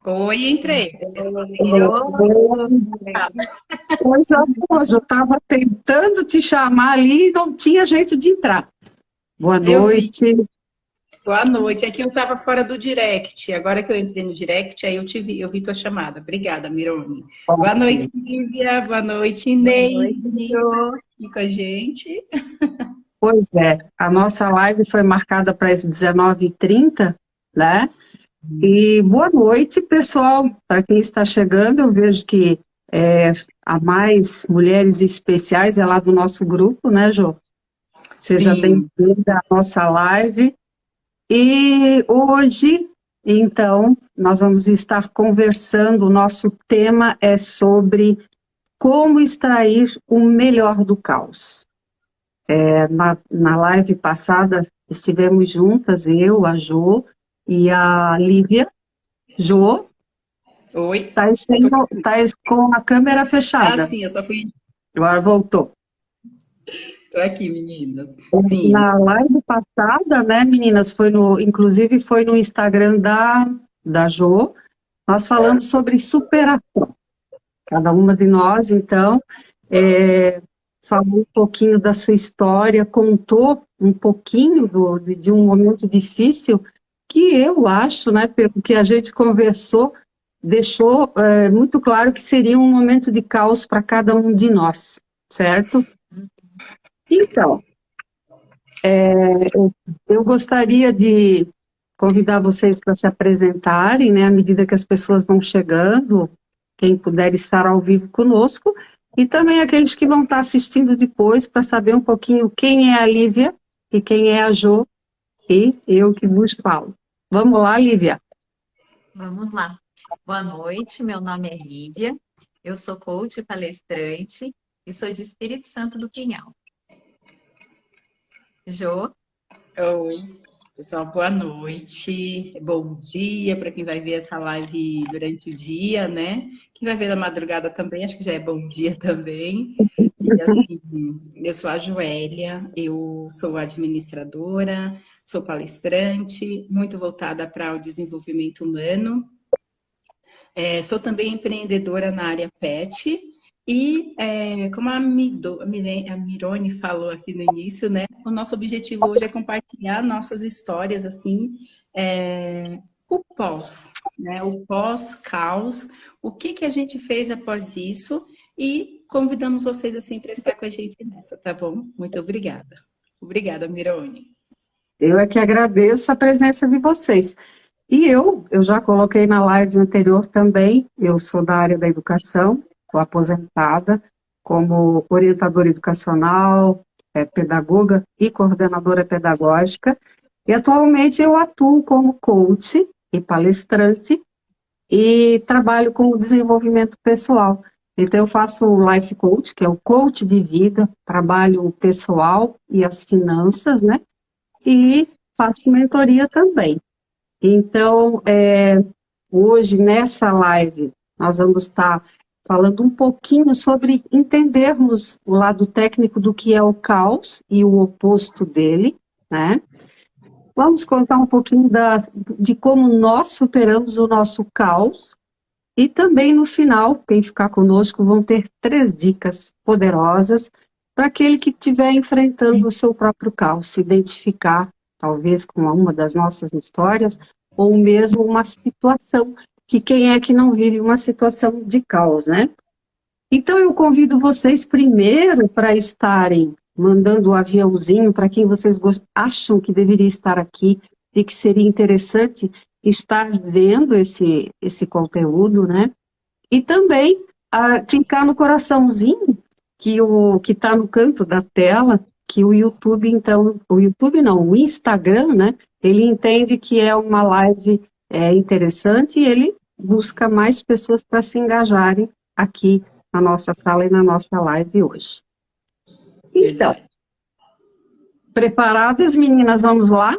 Oi, entrei. Hoje eu estava tentando te chamar ali e não tinha jeito de entrar. Boa Eu vi. noite. Boa noite. É que eu estava fora do direct. Agora que eu entrei no direct, aí eu te vi, eu vi tua chamada. Obrigada, Mirone. Boa noite, Ótimo. Lívia. Boa noite, Boa Ney. noite, Jô. Aqui com a gente. Pois é, a nossa live foi marcada para as 19h30, né? E boa noite, pessoal. Para quem está chegando, eu vejo que há mais mulheres especiais, é lá do nosso grupo, né, Jô? Seja Sim. bem-vinda à nossa live. E hoje, então, nós vamos estar conversando, o nosso tema é sobre como extrair o melhor do caos. Na live passada, estivemos juntas, eu, a Jo e a Lívia. Jo, Oi. tá com a câmera Ah, fechada. sim, eu só fui. Agora voltou. Tô aqui, meninas. Sim. Na live passada, né, meninas, inclusive foi no Instagram da Jo, nós falamos sobre superação. Cada uma de nós, então, falou um pouquinho da sua história, contou um pouquinho de um momento difícil que eu acho, né, pelo que a gente conversou, deixou muito claro que seria um momento de caos para cada um de nós, certo? Então, eu gostaria de convidar vocês para se apresentarem, né, à medida que as pessoas vão chegando, quem puder estar ao vivo conosco, e também aqueles que vão estar assistindo depois para saber um pouquinho quem é a Lívia e quem é a Jo e eu que vos falo. Vamos lá, Lívia. Vamos lá. Boa noite, meu nome é Lívia, eu sou coach e palestrante e sou de Espírito Santo do Pinhal. Jô, Oi. Pessoal, boa noite. Bom dia para quem vai ver essa live durante o dia, né? Quem vai ver na madrugada também, acho que já é bom dia também. E assim, eu sou a Joélia, eu sou administradora, sou palestrante, muito voltada para o desenvolvimento humano. Sou também empreendedora na área pet. E como a Mirone falou aqui no início, né? O nosso objetivo hoje é compartilhar nossas histórias, assim, o pós, né? O pós-caos, o que que a gente fez após isso e convidamos vocês, assim, para estar com a gente nessa, tá bom? Muito obrigada. Obrigada, Mirone. Eu é que agradeço a presença de vocês. E eu já coloquei na live anterior também, eu sou da área da educação, estou aposentada como orientadora educacional, pedagoga e coordenadora pedagógica, e atualmente eu atuo como coach e palestrante e trabalho com o desenvolvimento pessoal. Então eu faço o life coach, que é o coach de vida, trabalho o pessoal e as finanças, né? E faço mentoria também. Então, hoje, nessa live, nós vamos estar falando um pouquinho sobre entendermos o lado técnico do que é o caos e o oposto dele, né? Vamos contar um pouquinho de como nós superamos o nosso caos e também, no final, quem ficar conosco vão ter 3 dicas poderosas para aquele que estiver enfrentando o seu próprio caos, se identificar, talvez, com uma das nossas histórias, ou mesmo uma situação, que quem é que não vive uma situação de caos, né? Então, eu convido vocês primeiro para estarem mandando o aviãozinho para quem vocês acham que deveria estar aqui e que seria interessante estar vendo esse conteúdo, né? E também clicar no coraçãozinho que está no canto da tela, que o YouTube, então, o YouTube não, o Instagram, né? Ele entende que é uma live interessante e ele busca mais pessoas para se engajarem aqui na nossa sala e na nossa live hoje. Então, Verdade. preparadas, meninas? Vamos lá?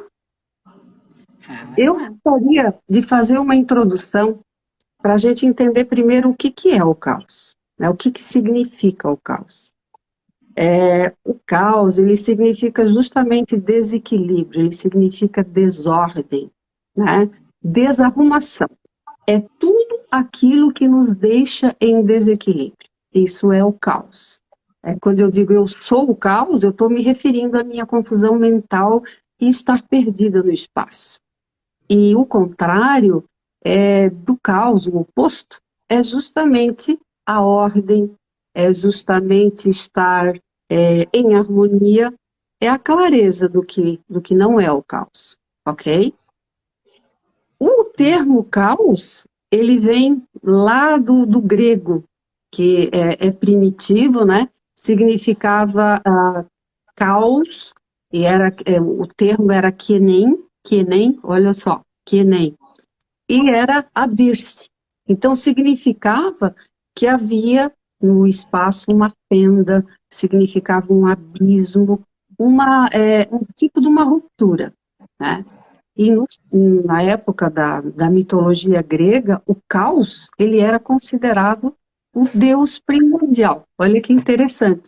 vamos Eu lá. gostaria de fazer uma introdução para a gente entender primeiro o que é o caos, né? O que significa o caos. O caos, ele significa justamente desequilíbrio, ele significa desordem, né? Desarrumação. é tudo aquilo que nos deixa em desequilíbrio. Isso é o caos. Quando eu digo eu sou o caos, eu estou me referindo à minha confusão mental e estar perdida no espaço. E o contrário do caos, o oposto, é justamente a ordem, é justamente estar em harmonia, é a clareza do que não é o caos, ok? O termo caos, ele vem lá do grego, que é primitivo, né? Significava caos, e o termo era kenem, olha só, kenem, e era abrir-se. Então, significava que havia no espaço uma fenda, significava um abismo, um tipo de uma ruptura, né? E na época da mitologia grega, o caos, ele era considerado o deus primordial. Olha que interessante.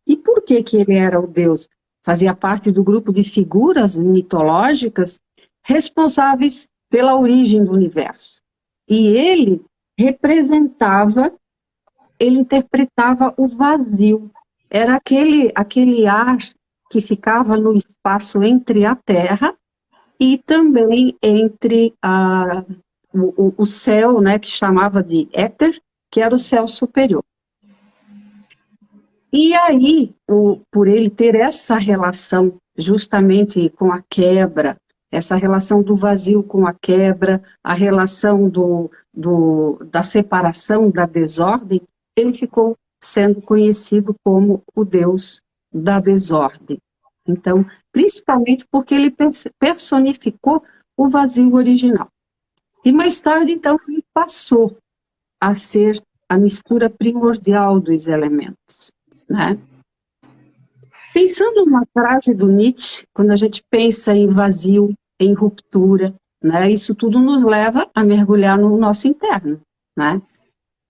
E por que ele era o deus? Fazia parte do grupo de figuras mitológicas responsáveis pela origem do universo. E ele interpretava o vazio. Era aquele ar que ficava no espaço entre a Terra e também entre o céu, né, que chamava de éter, que era o céu superior. E aí, por ele ter essa relação justamente com a quebra, essa relação do vazio com a quebra, a relação da separação, da desordem, ele ficou sendo conhecido como o Deus da desordem. Então, principalmente porque ele personificou o vazio original. E mais tarde, então, ele passou a ser a mistura primordial dos elementos, né? Pensando numa frase do Nietzsche, quando a gente pensa em vazio, em ruptura, né, isso tudo nos leva a mergulhar no nosso interno, né?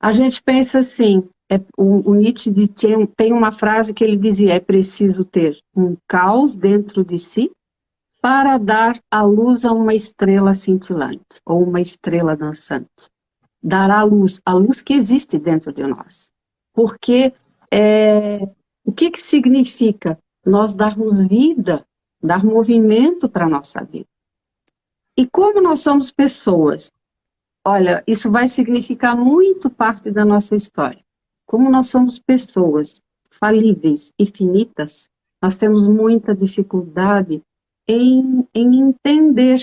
A gente pensa assim, o Nietzsche tem uma frase que ele dizia, é preciso ter um caos dentro de si para dar a luz a uma estrela cintilante, ou uma estrela dançante. Dar a luz que existe dentro de nós. Porque o que significa nós darmos vida, dar movimento para a nossa vida? E como nós somos pessoas, olha, isso vai significar muito parte da nossa história. Como nós somos pessoas falíveis e finitas, nós temos muita dificuldade em entender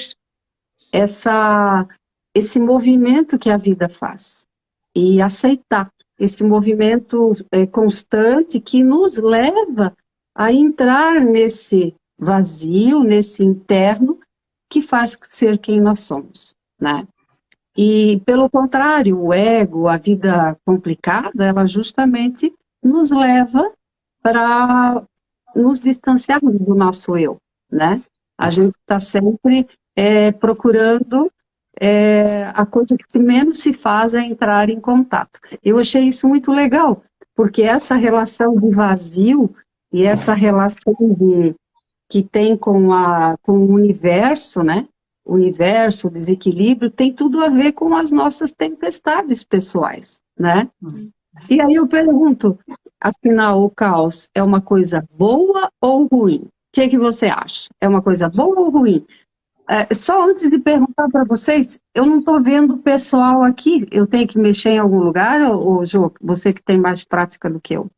esse movimento que a vida faz e aceitar esse movimento constante que nos leva a entrar nesse vazio, nesse interno que faz ser quem nós somos, né? E, pelo contrário, o ego, a vida complicada, ela justamente nos leva para nos distanciarmos do nosso eu, né? A gente está sempre procurando a coisa que menos se faz é entrar em contato. Eu achei isso muito legal, porque essa relação do vazio e essa relação que tem com o universo, né? O universo, o desequilíbrio, tem tudo a ver com as nossas tempestades pessoais, né? E aí eu pergunto, afinal, o caos é uma coisa boa ou ruim? O que você acha? É uma coisa boa ou ruim? Só antes de perguntar para vocês, eu não estou vendo o pessoal aqui, eu tenho que mexer em algum lugar, ou Jô, você que tem mais prática do que eu?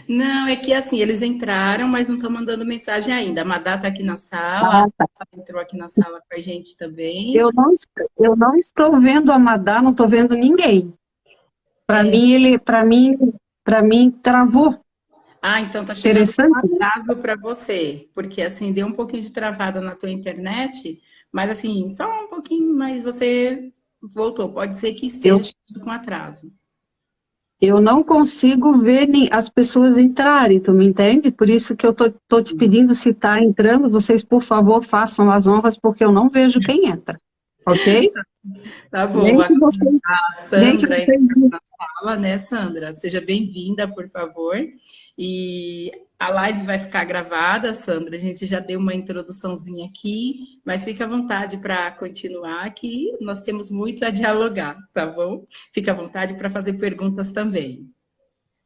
Não, é que assim, eles entraram, mas não estão mandando mensagem ainda. A Madá está aqui na sala, Tá. ela entrou aqui na sala com a gente também. Eu não estou vendo a Madá, não estou vendo ninguém. Para mim, travou. Ah, então tá chegando Interessante, um atraso para você, porque assim, deu um pouquinho de travada na tua internet, mas assim, só um pouquinho, mas você voltou. Pode ser que esteja com atraso. Eu não consigo ver as pessoas entrarem, tu me entende? Por isso que eu tô te pedindo, se está entrando, vocês, por favor, façam as honras, porque eu não vejo quem entra, ok? Tá bom. Nem que você, A nem que Sandra você. entrou na sala, né, Sandra? Seja bem-vinda, por favor. E a live vai ficar gravada, Sandra. A gente já deu uma introduçãozinha aqui, mas fique à vontade para continuar, que nós temos muito a dialogar, tá bom? Fique à vontade para fazer perguntas também.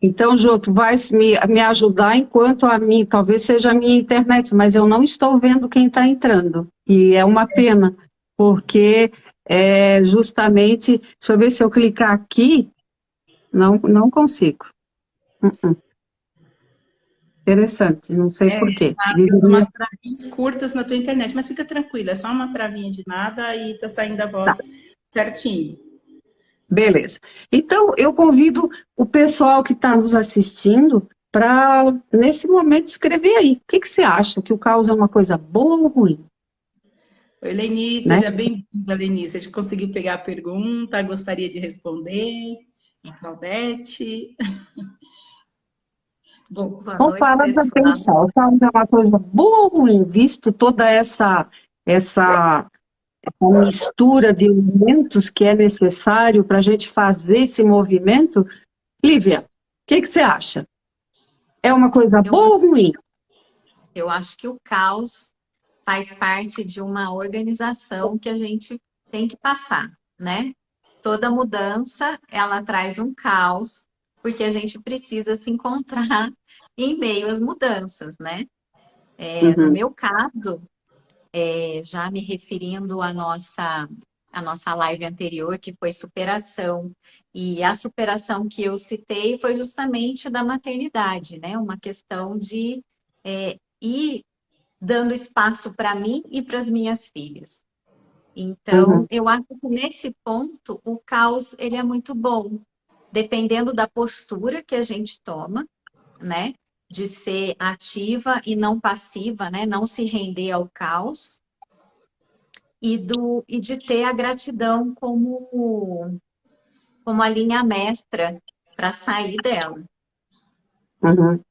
Então, Jô, tu vais me ajudar enquanto a mim, talvez seja a minha internet, mas eu não estou vendo quem está entrando. E é uma pena, porque justamente, deixa eu ver se eu clicar aqui, não consigo. Interessante, não sei por quê. Tá dando Deveria. umas travinhas curtas na tua internet, mas fica tranquila, é só uma travinha de nada e tá saindo a voz certinho. Beleza. Então, eu convido o pessoal que está nos assistindo para, nesse momento, escrever aí. O que que você acha? Que o caos é uma coisa boa ou ruim? Oi, Leni, Né? seja bem-vinda, Leni. Você já conseguiu pegar a pergunta? Gostaria de responder? E Claudete? Bom, Boa Então, noite, para para pessoal. pensar. O caos é uma coisa boa ou ruim, visto toda essa mistura de elementos que é necessário para a gente fazer esse movimento? Lívia, o que que você acha? É uma coisa Eu, boa ou ruim? eu acho que o caos faz parte de uma organização que a gente tem que passar, né? Toda mudança, ela traz um caos, porque a gente precisa se encontrar em meio às mudanças, né? No Uhum, meu caso, já me referindo à nossa live anterior, que foi superação, e a superação que eu citei foi justamente da maternidade, né? Uma questão de ir dando espaço para mim e para as minhas filhas. Então, uhum, eu acho que nesse ponto o caos ele é muito bom, dependendo da postura que a gente toma, né? De ser ativa e não passiva, né? Não se render ao caos e de ter a gratidão como a linha mestra para sair dela. uhum.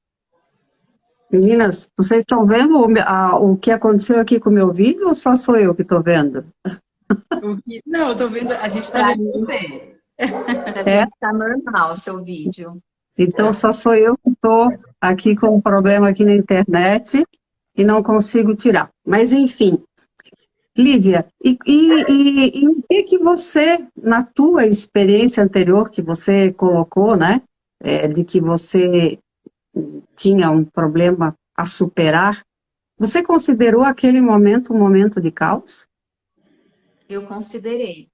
Meninas, vocês estão vendo o que aconteceu aqui com o meu vídeo ou só sou eu que estou vendo? não, eu tô vendo, a gente tá Para vendo mim, você. para É? mim está normal o seu vídeo. Então só sou eu que estou aqui com um problema aqui na internet e não consigo tirar. Mas enfim, Lívia, e o que você, na tua experiência anterior que você colocou, né, de que você tinha um problema a superar, você considerou aquele momento um momento de caos? Eu considerei.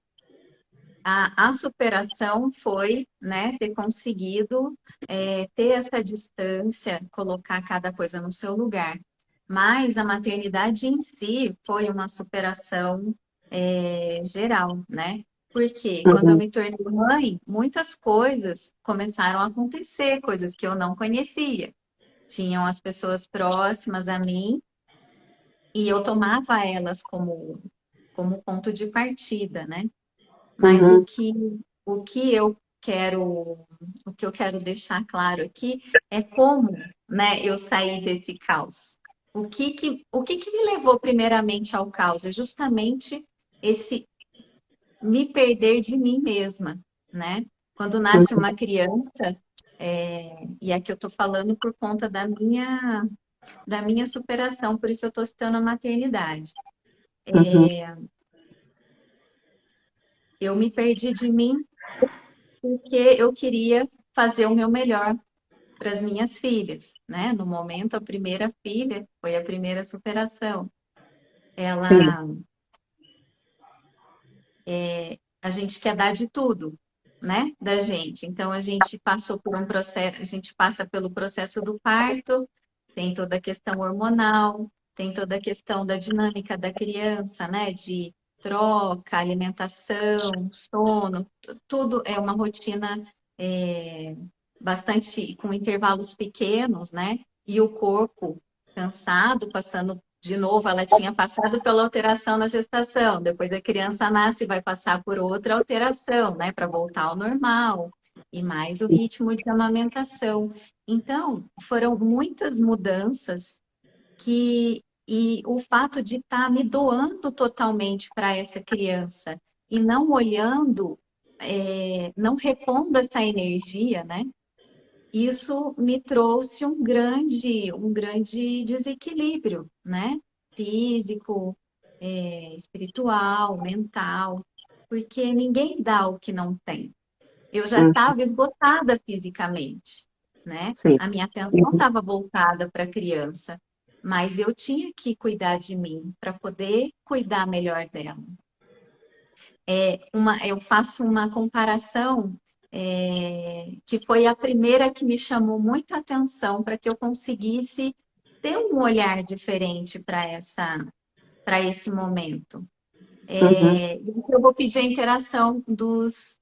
A superação foi, né, ter conseguido ter essa distância, colocar cada coisa no seu lugar. Mas a maternidade em si foi uma superação geral, né? Porque quando eu Uhum, me tornei mãe, muitas coisas começaram a acontecer, coisas que eu não conhecia. Tinham as pessoas próximas a mim e eu tomava elas como ponto de partida, né? Mas uhum, o que eu quero, o que eu quero deixar claro aqui é como, né, eu saí desse caos. O que que me levou primeiramente ao caos? É justamente esse me perder de mim mesma, né? Quando nasce uhum, uma criança, e aqui eu estou falando por conta da minha superação, por isso eu estou citando a maternidade. uhum, Eu me perdi de mim porque eu queria fazer o meu melhor para as minhas filhas, né? No momento, a primeira filha foi a primeira superação. sim, Ela, a gente quer dar de tudo, né? Da gente. Então a gente passou por um processo, a gente passa pelo processo do parto, tem toda a questão hormonal, tem toda a questão da dinâmica da criança, né? De troca, alimentação, sono, tudo é uma rotina é, bastante com intervalos pequenos, né? E o corpo cansado, passando de novo, ela tinha passado pela alteração na gestação, depois a criança nasce e vai passar por outra alteração, né, para voltar ao normal, e mais o ritmo de amamentação. Então, foram muitas mudanças e o fato de estar me doando totalmente para essa criança, e não olhando, não repondo essa energia, né? Isso me trouxe um grande desequilíbrio, né? Físico, espiritual, mental, porque ninguém dá o que não tem. Eu já Hum, estava esgotada fisicamente, né? sim. A minha atenção estava voltada para a criança, mas eu tinha que cuidar de mim para poder cuidar melhor dela. Eu faço uma comparação que foi a primeira que me chamou muita atenção para que eu conseguisse ter um olhar diferente para esse momento. Uhum. Eu vou pedir a interação dos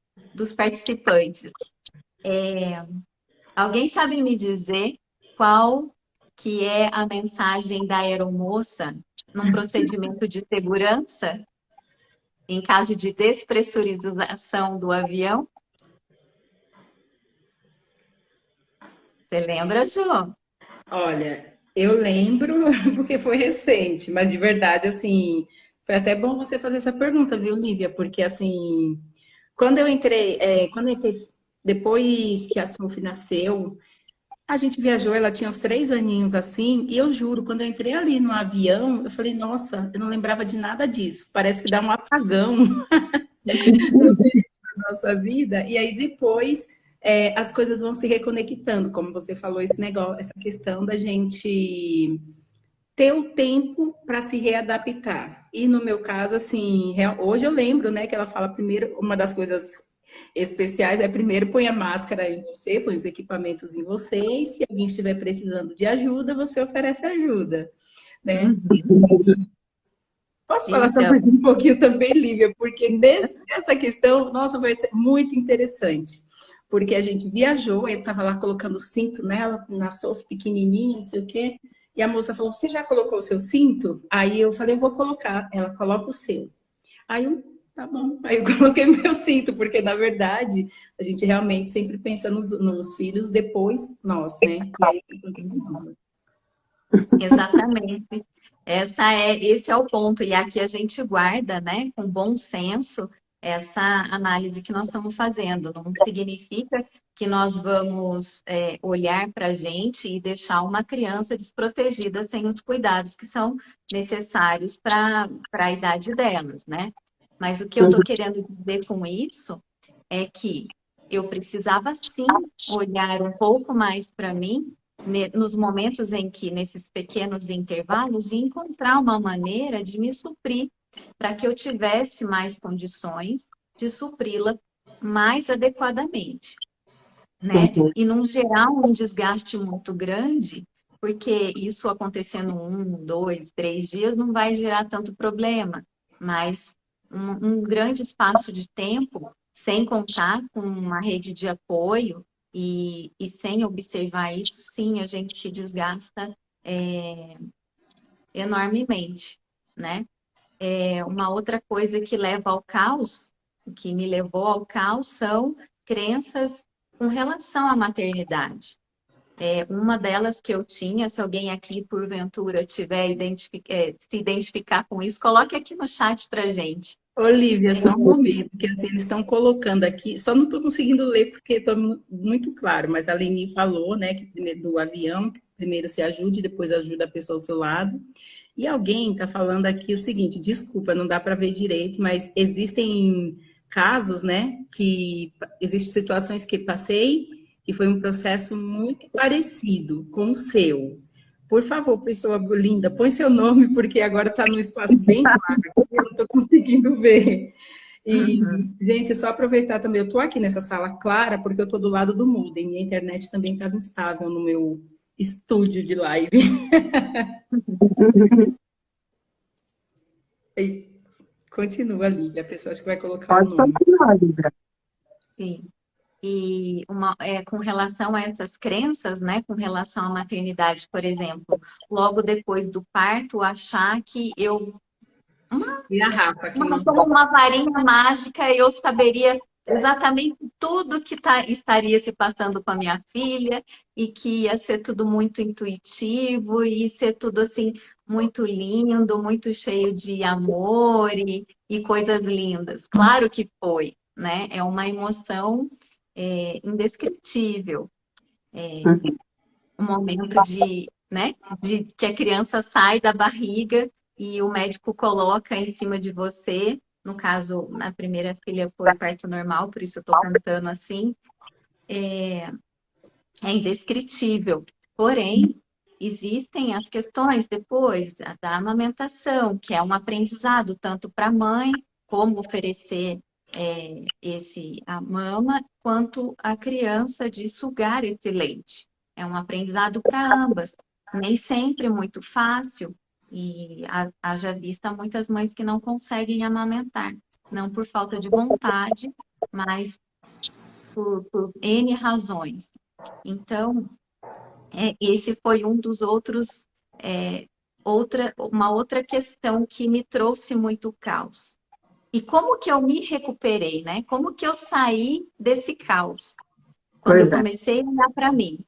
participantes. Alguém sabe me dizer qual que é a mensagem da aeromoça num procedimento de segurança em caso de despressurização do avião? Você lembra, Jô? Olha, eu lembro porque foi recente, mas de verdade, assim, foi até bom você fazer essa pergunta, viu, Lívia? Porque, assim, quando eu entrei, depois que a Sophie nasceu, a gente viajou, ela tinha uns 3 aninhos assim, e eu juro, quando eu entrei ali no avião, eu falei, nossa, eu não lembrava de nada disso. Parece que dá um apagão na nossa vida, e aí depois as coisas vão se reconectando, como você falou, esse negócio, essa questão da gente ter o tempo para se readaptar. E no meu caso, assim, hoje eu lembro, né, que ela fala primeiro, uma das coisas especiais é primeiro põe a máscara em você, põe os equipamentos em você, e se alguém estiver precisando de ajuda, você oferece ajuda, né? Uhum. Posso falar Então, também um pouquinho também, Lívia, porque nessa questão, nossa, foi muito interessante. Porque a gente viajou, eu estava lá colocando o cinto nela, na Sophie pequenininha, não sei o quê, e a moça falou, você já colocou o seu cinto? Aí eu falei, eu vou colocar. Ela, coloca o seu. Aí eu, tá bom. Aí eu coloquei meu cinto, porque na verdade a gente realmente sempre pensa nos filhos depois nós, né? E aí fica tudo. exatamente. Esse é o ponto. E aqui a gente guarda, né, com bom senso, essa análise que nós estamos fazendo. Não significa que nós vamos, olhar para a gente e deixar uma criança desprotegida sem os cuidados que são necessários para a idade delas, né? Mas o que eu estou querendo dizer com isso é que eu precisava sim olhar um pouco mais para mim nos momentos em que, nesses pequenos intervalos, e encontrar uma maneira de me suprir, para que eu tivesse mais condições de supri-la mais adequadamente, né? Uhum. E não gerar um desgaste muito grande, porque isso acontecendo 1, 2, 3 dias não vai gerar tanto problema, mas um grande espaço de tempo, sem contar com uma rede de apoio e sem observar isso, sim, a gente se desgasta enormemente, né? Uma outra coisa que leva ao caos, que me levou ao caos, são crenças com relação à maternidade. Uma delas que eu tinha, se alguém aqui porventura se identificar com isso, coloque aqui no chat para gente. Olivia, só um momento, que assim, eles estão colocando aqui, só não estou conseguindo ler porque está muito claro, mas a Leni falou, né, que primeiro do avião, que primeiro se ajude, depois ajuda a pessoa ao seu lado. E alguém está falando aqui o seguinte, desculpa, não dá para ver direito, mas existem casos, né, que existem situações que passei e foi um processo muito parecido com o seu. Por favor, pessoa linda, põe seu nome, porque agora está num espaço bem claro, eu não estou conseguindo ver. E, Uhum. gente, é só aproveitar também, eu estou aqui nessa sala clara, porque eu estou do lado do modem, e a internet também estava instável no meu estúdio de live. E continua ali, a pessoa acho que vai colocar o Pode nome. continuar, Libra. Sim. E com relação a essas crenças, né, com relação à maternidade, por exemplo, logo depois do parto, achar que E a Rafa aqui no. como uma varinha mágica, eu saberia exatamente tudo que estaria se passando com a minha filha e que ia ser tudo muito intuitivo e ser tudo assim muito lindo, muito cheio de amor e coisas lindas. Claro que foi, né? É uma emoção indescritível. Um momento de, né, de que a criança sai da barriga e o médico coloca em cima de você. No caso, na primeira filha foi parto normal, por isso eu estou cantando assim. É indescritível. Porém, existem as questões depois da amamentação, que é um aprendizado tanto para a mãe, como oferecer a mama, quanto a criança de sugar esse leite. É um aprendizado para ambas. Nem sempre muito fácil, e haja vista muitas mães que não conseguem amamentar, não por falta de vontade, mas por N razões. Então, esse foi um dos outros, uma outra questão que me trouxe muito caos. E como que eu me recuperei, né? Como que eu saí desse caos? Quando eu comecei a olhar para mim,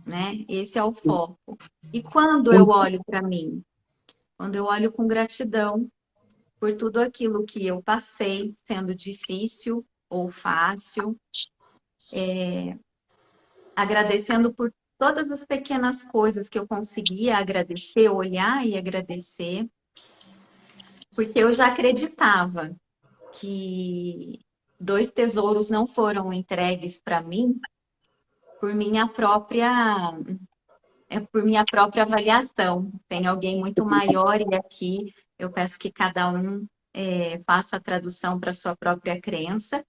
né? Esse é o foco. E quando eu olho para mim? Quando eu olho com gratidão por tudo aquilo que eu passei, sendo difícil ou fácil, agradecendo por todas as pequenas coisas que eu conseguia agradecer, olhar e agradecer, porque eu já acreditava que 2 tesouros não foram entregues para mim por minha própria avaliação. Tem alguém muito maior e aqui eu peço que cada um faça a tradução para sua própria crença.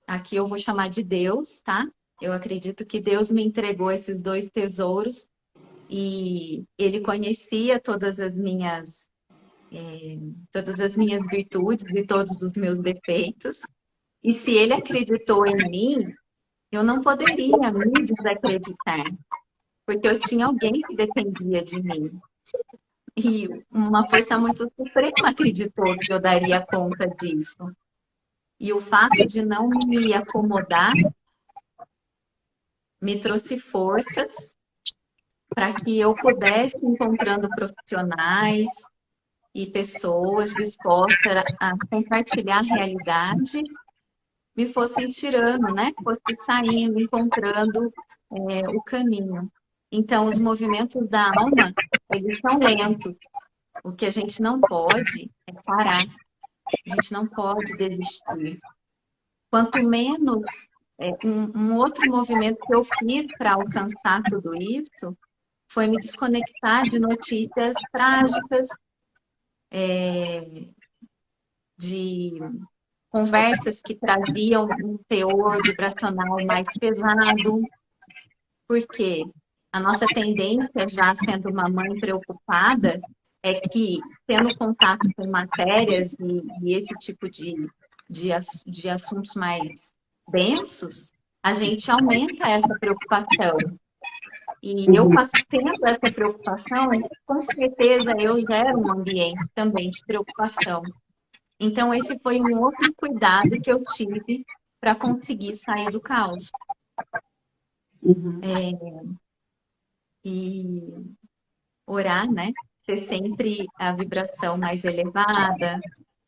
Aqui eu vou chamar de Deus, tá? Eu acredito que Deus me entregou esses 2 tesouros e Ele conhecia todas as minhas virtudes e todos os meus defeitos. E se Ele acreditou em mim, eu não poderia me desacreditar, porque eu tinha alguém que dependia de mim. E uma força muito suprema acreditou que eu daria conta disso. E o fato de não me acomodar me trouxe forças para que eu pudesse, encontrando profissionais e pessoas dispostas a compartilhar a realidade, me fossem tirando, né? Fossem saindo, encontrando o caminho. Então, os movimentos da alma, eles são lentos. O que a gente não pode é parar. A gente não pode desistir. Quanto menos um outro movimento que eu fiz para alcançar tudo isso foi me desconectar de notícias trágicas, de conversas que traziam um teor vibracional mais pesado, porque a nossa tendência, já sendo uma mãe preocupada, é que, tendo contato com matérias e esse tipo de assuntos mais densos, a gente aumenta essa preocupação. E eu tendo essa preocupação, com certeza eu gero um ambiente também de preocupação. Então, esse foi um outro cuidado que eu tive para conseguir sair do caos. E orar, né? Ter sempre a vibração mais elevada,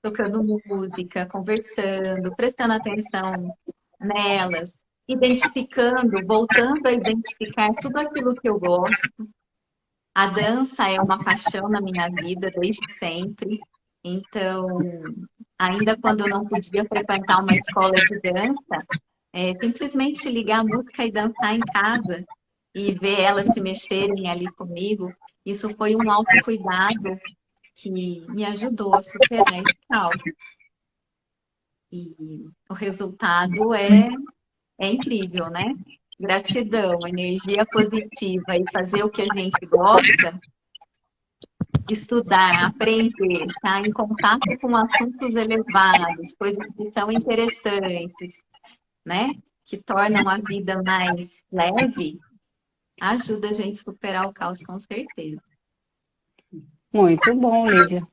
tocando música, conversando, prestando atenção nelas, identificando, voltando a identificar tudo aquilo que eu gosto. A dança é uma paixão na minha vida desde sempre. Então, ainda quando eu não podia frequentar uma escola de dança, simplesmente ligar a música e dançar em casa e ver elas se mexerem ali comigo, isso foi um autocuidado que me ajudou a superar esse caos. E o resultado é incrível, né? Gratidão, energia positiva e fazer o que a gente gosta, estudar, aprender, estar em contato com assuntos elevados, coisas que são interessantes, né? Que tornam a vida mais leve, ajuda a gente a superar o caos com certeza. Muito bom, Lívia.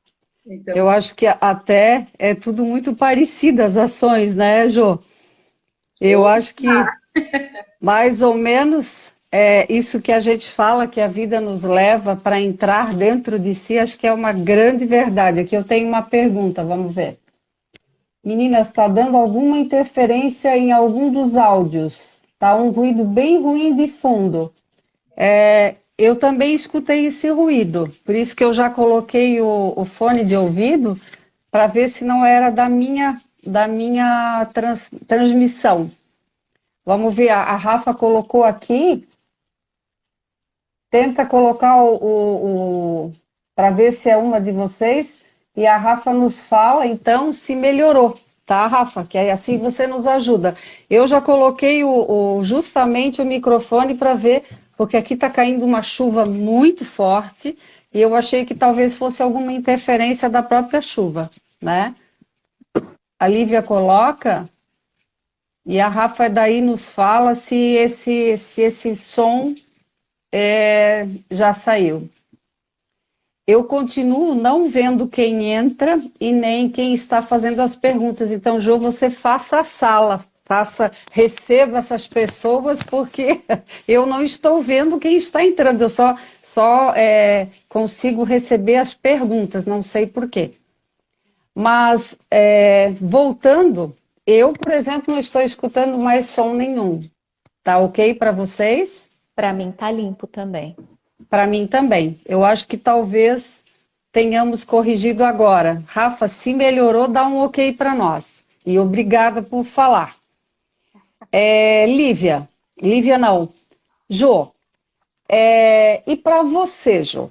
Então, Eu acho que até é tudo muito parecido as ações, né, Jô? Eu acho que mais ou menos É isso que a gente fala, que a vida nos leva para entrar dentro de si, acho que é uma grande verdade. Aqui eu tenho uma pergunta, vamos ver. Meninas, está dando alguma interferência em algum dos áudios? Tá um ruído bem ruim de fundo. Eu também escutei esse ruído, por isso que eu já coloquei o fone de ouvido para ver se não era da minha transmissão. Vamos ver, a Rafa colocou aqui, tenta colocar para ver se é uma de vocês, e a Rafa nos fala, então, se melhorou, tá, Rafa? Que aí assim você nos ajuda. Eu já coloquei justamente o microfone para ver, porque aqui está caindo uma chuva muito forte, e eu achei que talvez fosse alguma interferência da própria chuva, né? A Lívia coloca, e a Rafa daí nos fala se esse som já saiu. Eu continuo não vendo quem entra e nem quem está fazendo as perguntas. Então, Jô, você faça a sala, receba essas pessoas, porque eu não estou vendo quem está entrando. Eu só consigo receber as perguntas, não sei por quê. Mas, voltando, eu, por exemplo, não estou escutando mais som nenhum. Tá ok para vocês? Para mim tá limpo também. Para mim também. Eu acho que talvez tenhamos corrigido agora. Rafa, se melhorou, dá um ok para nós. E obrigada por falar. Lívia. Lívia não. Jô. E para você, Jô?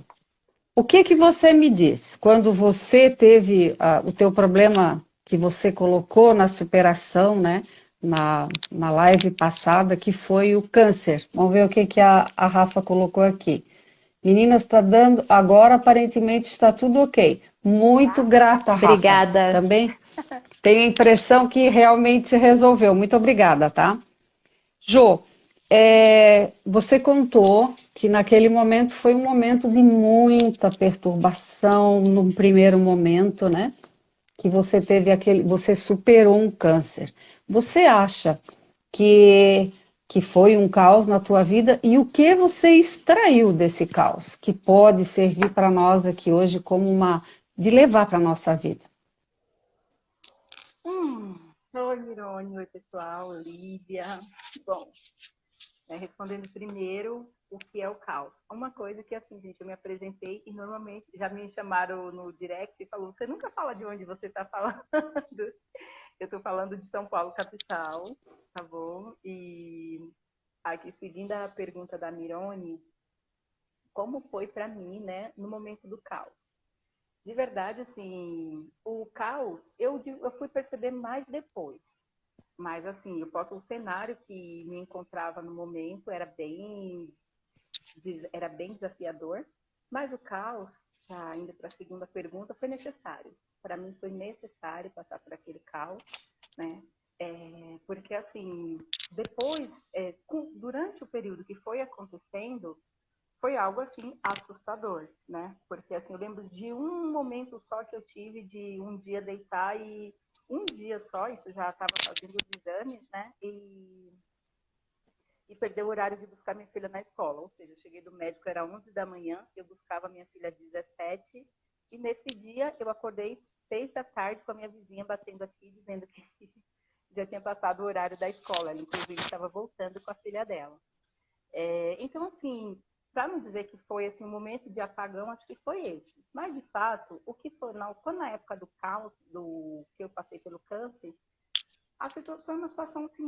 O que você me diz? Quando você teve o teu problema que você colocou na superação, né? Na live passada, que foi o câncer. Vamos ver o que a Rafa colocou aqui. Meninas, está dando. Agora aparentemente está tudo ok. Muito grata, Rafa. Obrigada. Também tenho a impressão que realmente resolveu. Muito obrigada, tá? Jô, você contou que naquele momento foi um momento de muita perturbação, num primeiro momento, né? Que você você superou um câncer. Você acha que foi um caos na tua vida e o que você extraiu desse caos que pode servir para nós aqui hoje como de levar para nossa vida? Oi, Mirone, oi, pessoal, Lívia. Bom, respondendo primeiro o que é o caos. Uma coisa que, assim, gente, eu me apresentei e normalmente já me chamaram no direct e falou, você nunca fala de onde você está falando. Eu estou falando de São Paulo, capital, tá bom? E aqui, seguindo a pergunta da Mirone, como foi para mim, né, no momento do caos? De verdade, assim, o caos eu fui perceber mais depois. Mas, assim, o cenário que me encontrava no momento era bem desafiador, mas o caos, já indo para a segunda pergunta, foi necessário. Para mim foi necessário passar por aquele caos, né? Porque, assim, depois, durante o período que foi acontecendo, foi algo, assim, assustador, né? Porque, assim, eu lembro de um momento só que eu tive de um dia deitar e um dia só, isso já estava fazendo os exames, né? E perder o horário de buscar minha filha na escola. Ou seja, eu cheguei do médico, era 11 da manhã, eu buscava minha filha às 17, e nesse dia eu acordei 6 da tarde com a minha vizinha batendo aqui, dizendo que já tinha passado o horário da escola. Ela, inclusive, estava voltando com a filha dela. Então, assim, para não dizer que foi assim, um momento de apagão, acho que foi esse. Mas, de fato, o que foi quando na época do caos, que eu passei pelo câncer, a situação foi uma situação assim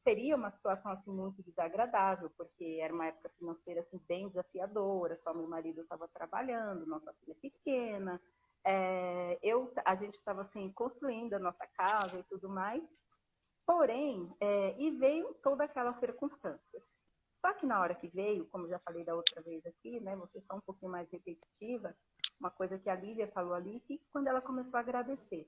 seria uma situação assim muito desagradável, porque era uma época financeira assim bem desafiadora, só meu marido estava trabalhando, nossa filha pequena, a gente estava assim construindo a nossa casa e tudo mais, porém, e veio todas aquelas circunstâncias. Só que na hora que veio, como eu já falei da outra vez aqui, né, vou ser só um pouquinho mais repetitiva, uma coisa que a Lívia falou ali, que quando ela começou a agradecer,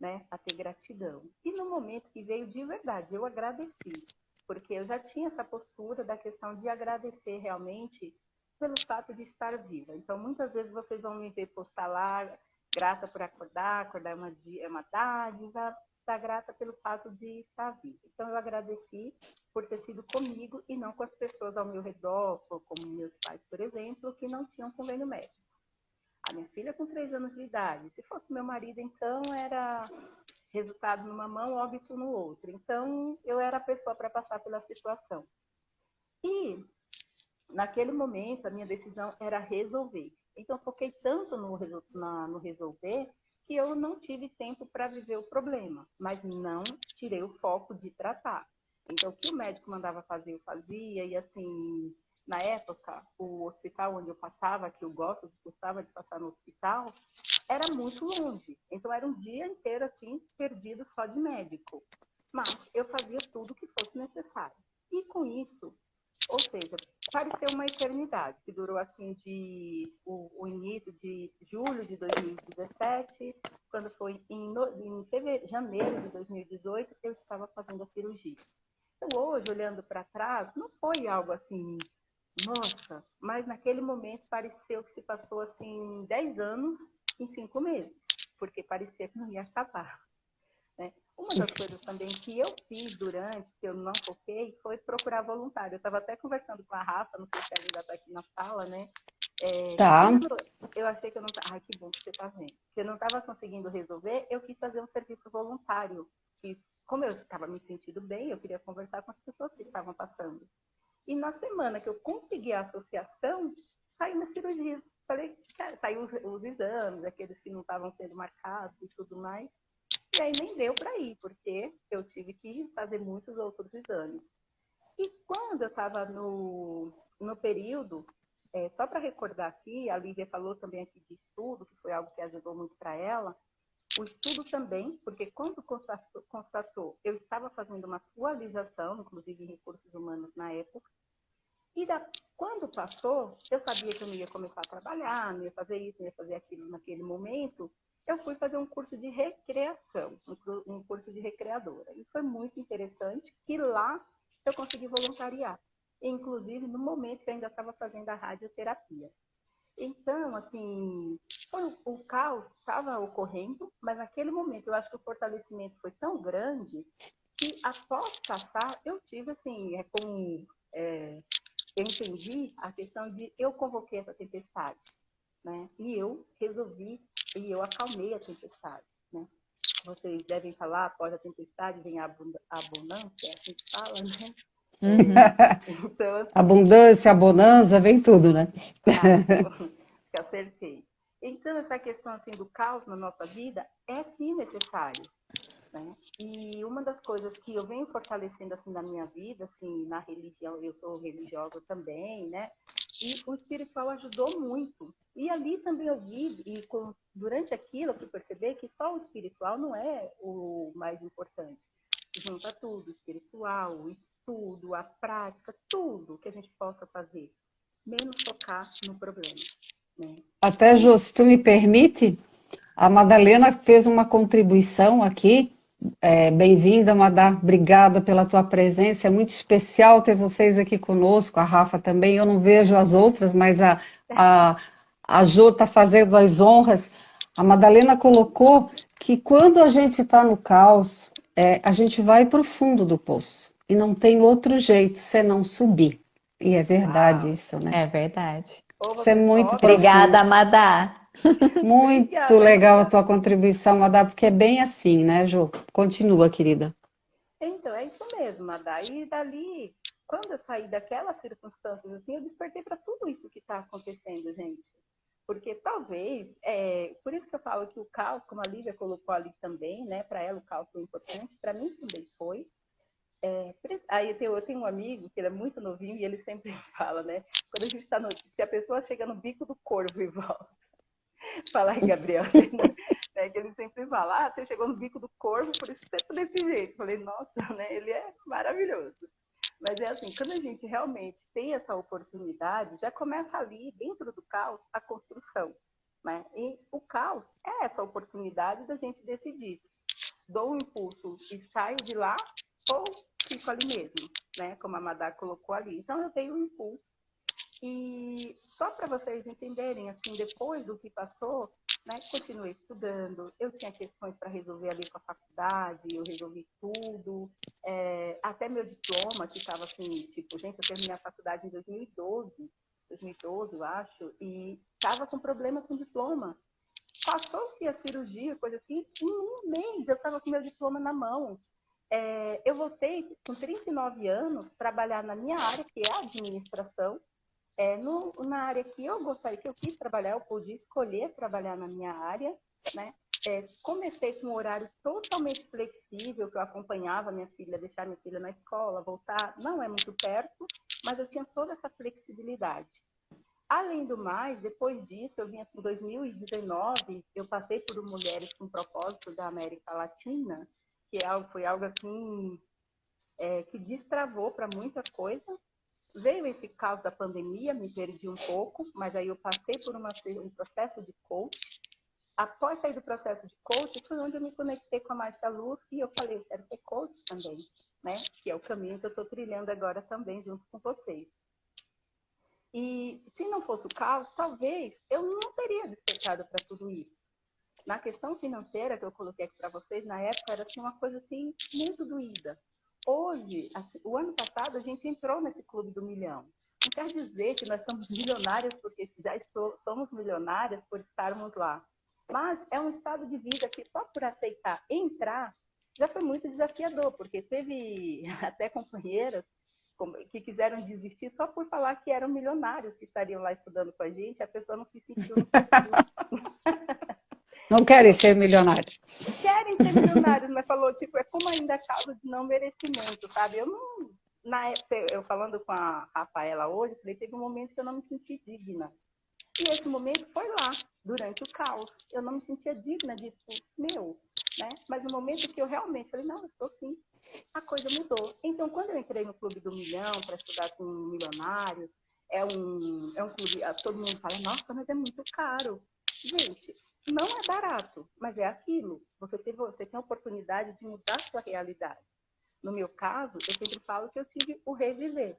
né, a ter gratidão. E no momento que veio de verdade, eu agradeci, porque eu já tinha essa postura da questão de agradecer realmente pelo fato de estar viva. Então, muitas vezes vocês vão me ver postar lá, grata por acordar é uma dádiva, estar grata pelo fato de estar viva. Então, eu agradeci por ter sido comigo e não com as pessoas ao meu redor, como meus pais, por exemplo, que não tinham convênio médico. A minha filha com 3 anos de idade. Se fosse meu marido, então, era resultado numa mão, óbito no outro. Então, eu era a pessoa para passar pela situação. E, naquele momento, a minha decisão era resolver. Então, eu foquei tanto no resolver que eu não tive tempo para viver o problema, mas não tirei o foco de tratar. Então, o que o médico mandava fazer, eu fazia, e assim, na época, o hospital onde eu passava, que eu gostava de passar no hospital, era muito longe. Então, era um dia inteiro, assim, perdido só de médico. Mas eu fazia tudo que fosse necessário. E com isso, ou seja, pareceu uma eternidade, que durou assim o início de julho de 2017, quando foi em janeiro de 2018, eu estava fazendo a cirurgia. Então, hoje, olhando para trás, não foi algo assim, nossa, mas naquele momento pareceu que se passou assim 10 anos em 5 meses, porque parecia que não ia acabar. Né? Uma das coisas também que eu fiz durante, que eu não foquei, foi procurar voluntário. Eu estava até conversando com a Rafa, não sei se ela ainda está aqui na sala, né? Tá. Eu achei que eu não... Ai, que bom que você está vendo. Que eu não estava conseguindo resolver, eu quis fazer um serviço voluntário. Como eu estava me sentindo bem, eu queria conversar com as pessoas que estavam passando. E na semana que eu consegui a associação, saí na cirurgia. Falei, cara, saiu os exames, aqueles que não estavam sendo marcados e tudo mais. E aí nem deu para ir, porque eu tive que fazer muitos outros exames. E quando eu estava no período, só para recordar aqui, a Lívia falou também aqui de estudo, que foi algo que ajudou muito para ela. O estudo também, porque quando constatou, eu estava fazendo uma atualização, inclusive em recursos humanos na época, e quando passou, eu sabia que eu não ia começar a trabalhar, não ia fazer isso, não ia fazer aquilo naquele momento. Eu fui fazer um curso de recreação, um curso de recreadora. E foi muito interessante que lá eu consegui voluntariar. Inclusive, no momento que eu ainda estava fazendo a radioterapia. Então, assim, o caos estava ocorrendo, mas naquele momento eu acho que o fortalecimento foi tão grande que após passar, eu tive, assim, eu entendi a questão de eu convoquei essa tempestade, né? E eu resolvi, e eu acalmei a tempestade, né? Vocês devem falar, após a tempestade vem a abundância, é assim que fala, né? Então, assim, Abundância, bonança, vem tudo, né? que acertei. Então, essa questão assim, do caos na nossa vida é sim necessário. Né? E uma das coisas que eu venho fortalecendo assim na minha vida, assim, na religião, eu sou religiosa também, né? E o espiritual ajudou muito. E ali também eu vi, durante aquilo eu fui perceber que só o espiritual não é o mais importante. Junta tudo, o espiritual, o estudo, a prática, tudo que a gente possa fazer, menos focar no problema. Né? Até, Jô, se tu me permite, a Madalena fez uma contribuição aqui. Bem-vinda, Madá. Obrigada pela tua presença. É muito especial ter vocês aqui conosco, a Rafa também. Eu não vejo as outras, mas a Jô está fazendo as honras. A Madalena colocou que quando a gente está no caos, a gente vai para o fundo do poço. E não tem outro jeito senão subir. E é verdade isso, né? É verdade. Isso é muito Obrigada, profundo. Madá. Muito Obrigada, legal a Madá. tua contribuição, Madá, porque é bem assim, né, Jô? Continua, querida. Então, é isso mesmo, Madá. E dali, quando eu saí daquelas circunstâncias assim, eu despertei para tudo isso que está acontecendo, gente. Porque talvez, por isso que eu falo que o caos, como a Lívia colocou ali também, né, para ela o caos foi importante, para mim também foi. Aí eu tenho um amigo que ele é muito novinho e ele sempre fala, né, quando a gente está se a pessoa chega no bico do corvo e volta, fala aí, Gabriel, né, que ele sempre fala, você chegou no bico do corvo, por isso você é desse jeito. Eu falei, nossa, né, ele é maravilhoso. Mas é assim, quando a gente realmente tem essa oportunidade, já começa ali, dentro do caos, a construção. Né? E o caos é essa oportunidade da gente decidir. Dou um impulso e saio de lá ou fico ali mesmo, né? Como a Madá colocou ali. Então, eu dei um impulso E só para vocês entenderem, assim, depois do que passou, né, continuei estudando, eu tinha questões para resolver ali com a faculdade, eu resolvi tudo, até meu diploma, que estava assim, tipo, gente, eu terminei a faculdade em 2012, eu acho, e estava com problema com o diploma. Passou-se a cirurgia, coisa assim, em um mês eu estava com meu diploma na mão. Eu voltei com 39 anos trabalhar na minha área, que é a administração, na área que eu gostaria, que eu quis trabalhar, eu pude escolher trabalhar na minha área, né? Comecei com um horário totalmente flexível, que eu acompanhava minha filha, deixar minha filha na escola, voltar, não é muito perto, mas eu tinha toda essa flexibilidade. Além do mais, depois disso, eu vim assim, em 2019, eu passei por Mulheres com Propósito da América Latina, que foi algo assim, que destravou para muita coisa. Veio esse caos da pandemia, me perdi um pouco, mas aí eu passei por um processo de coach. Após sair do processo de coach, foi onde eu me conectei com a Márcia Luz e eu falei, eu quero ser coach também, né? Que é o caminho que eu estou trilhando agora também, junto com vocês. E se não fosse o caos, talvez eu não teria despertado para tudo isso. Na questão financeira que eu coloquei aqui para vocês, na época era assim, uma coisa assim, muito doída. Hoje, assim, o ano passado, a gente entrou nesse clube do milhão. Não quer dizer que nós somos milionários porque somos milionárias por estarmos lá. Mas é um estado de vida que só por aceitar entrar já foi muito desafiador, porque teve até companheiras que quiseram desistir só por falar que eram milionários que estariam lá estudando com a gente, a pessoa não se sentiu no perfil. Não querem ser milionários. Querem ser milionários, mas falou, tipo, é como ainda a causa de não merecimento, sabe? Eu não... Na época, eu falando com a Rafaela hoje, falei, teve um momento que eu não me senti digna. E esse momento foi lá, durante o caos. Eu não me sentia digna de né? Mas no momento que eu realmente falei, não, eu estou sim, a coisa mudou. Então, quando eu entrei no Clube do Milhão para estudar com milionários, é um clube, todo mundo fala, nossa, mas é muito caro. Gente, não é barato, mas é aquilo. Você tem a oportunidade de mudar a sua realidade. No meu caso, eu sempre falo que eu tive o reviver.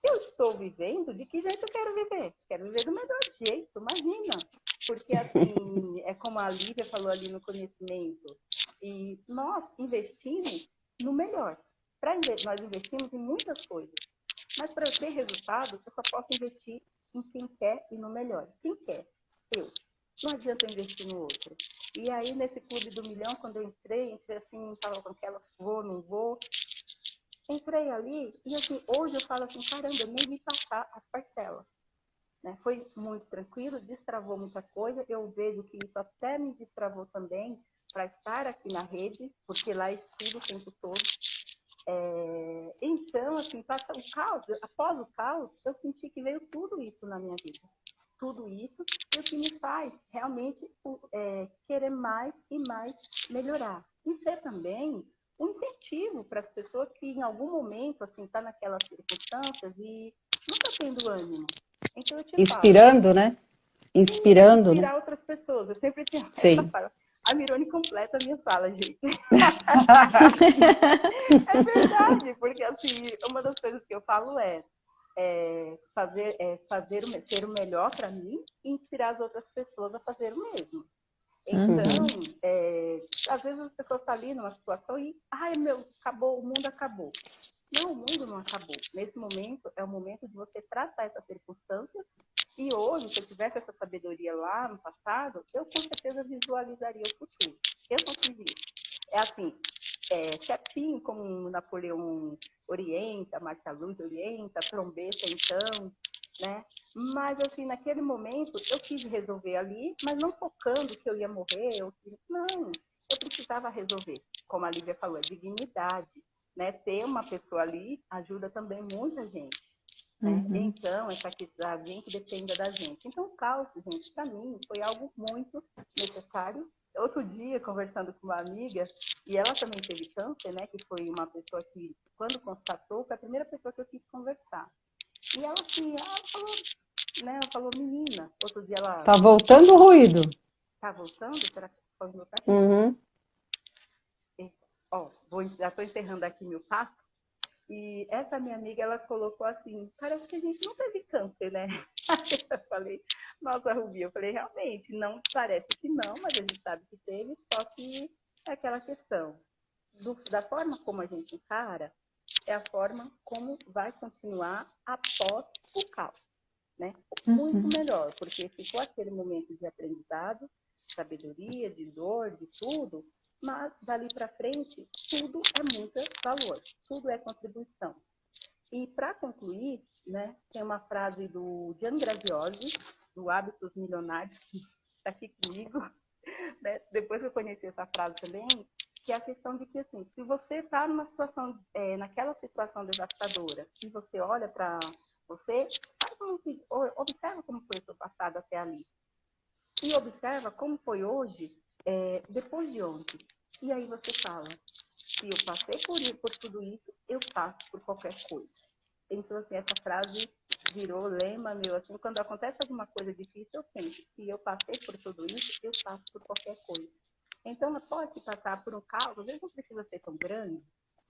Eu estou vivendo, de que jeito eu quero viver? Quero viver do melhor jeito, imagina. Porque, assim, é como a Lívia falou ali no conhecimento, e nós investimos no melhor. Nós investimos em muitas coisas, mas para eu ter resultado, eu só posso investir em quem quer e no melhor. Quem quer? Eu. Não adianta eu investir no outro. E aí, nesse Clube do Milhão, quando eu entrei assim, estava com aquela, vou, não vou. Entrei ali e, assim, hoje eu falo assim, caramba, eu nem vi passar as parcelas. Né? Foi muito tranquilo, destravou muita coisa. Eu vejo que isso até me destravou também para estar aqui na rede, porque lá estudo o tempo todo. Então, assim, passa o caos. Após o caos, eu senti que veio tudo isso na minha vida. Tudo isso é o que me faz realmente querer mais e mais melhorar. E ser também um incentivo para as pessoas que em algum momento assim tá naquelas circunstâncias e não está tendo ânimo. Então eu te Inspirando, falo, né? Inspirando, inspirar né? outras pessoas. Eu sempre tenho Sim. a Mirone completa a minha sala, gente. É verdade, porque assim, uma das coisas que eu falo ser o melhor para mim e inspirar as outras pessoas a fazer o mesmo. Então, às vezes as pessoas estão ali numa situação e, acabou, o mundo acabou. Não, o mundo não acabou. Nesse momento, é o momento de você tratar essas circunstâncias. E hoje, se eu tivesse essa sabedoria lá no passado, eu com certeza visualizaria o futuro. Eu não fiz isso. É assim, certinho como Napoleão orienta, Márcia Luz orienta, trombeta então, né? Mas, assim, naquele momento, eu quis resolver ali, mas não focando que eu ia morrer. Não, eu precisava resolver. Como a Lívia falou, é dignidade. Né? Ter uma pessoa ali ajuda também muita gente. Né? Então, essa questão, alguém que dependa da gente. Então, o caos, gente, para mim, foi algo muito necessário. Outro dia, conversando com uma amiga, e ela também teve câncer, né? Que foi uma pessoa que, quando constatou, foi a primeira pessoa que eu quis conversar. E ela assim, ela falou, menina, outro dia ela... Tá voltando o ruído. Tá voltando? Será que pode voltar? Uhum. Já estou encerrando aqui meu papo. E essa minha amiga, ela colocou assim, parece que a gente não teve câncer, né? Aí eu falei, nossa, Rubi, eu falei, realmente, não parece que não, mas a gente sabe que teve, só que é aquela questão da forma como a gente encara, é a forma como vai continuar após o caos, né? Muito melhor, porque ficou aquele momento de aprendizado, sabedoria, de dor, de tudo, mas dali para frente, tudo é muito valor, tudo é contribuição. E para concluir, né, tem uma frase do Gian Graziosi, do Hábitos Milionários, que está aqui comigo, né? Depois que eu conheci essa frase também, que é a questão de que, assim, se você está numa situação, naquela situação devastadora, e você olha para você, observa como foi o seu passado até ali. E observa como foi hoje, depois de ontem. E aí você fala, se eu passei por tudo isso, eu passo por qualquer coisa. Então, assim, essa frase virou lema meu, assim, quando acontece alguma coisa difícil, eu penso, se eu passei por tudo isso, eu passo por qualquer coisa. Então, pode se passar por um caos, às vezes não precisa ser tão grande,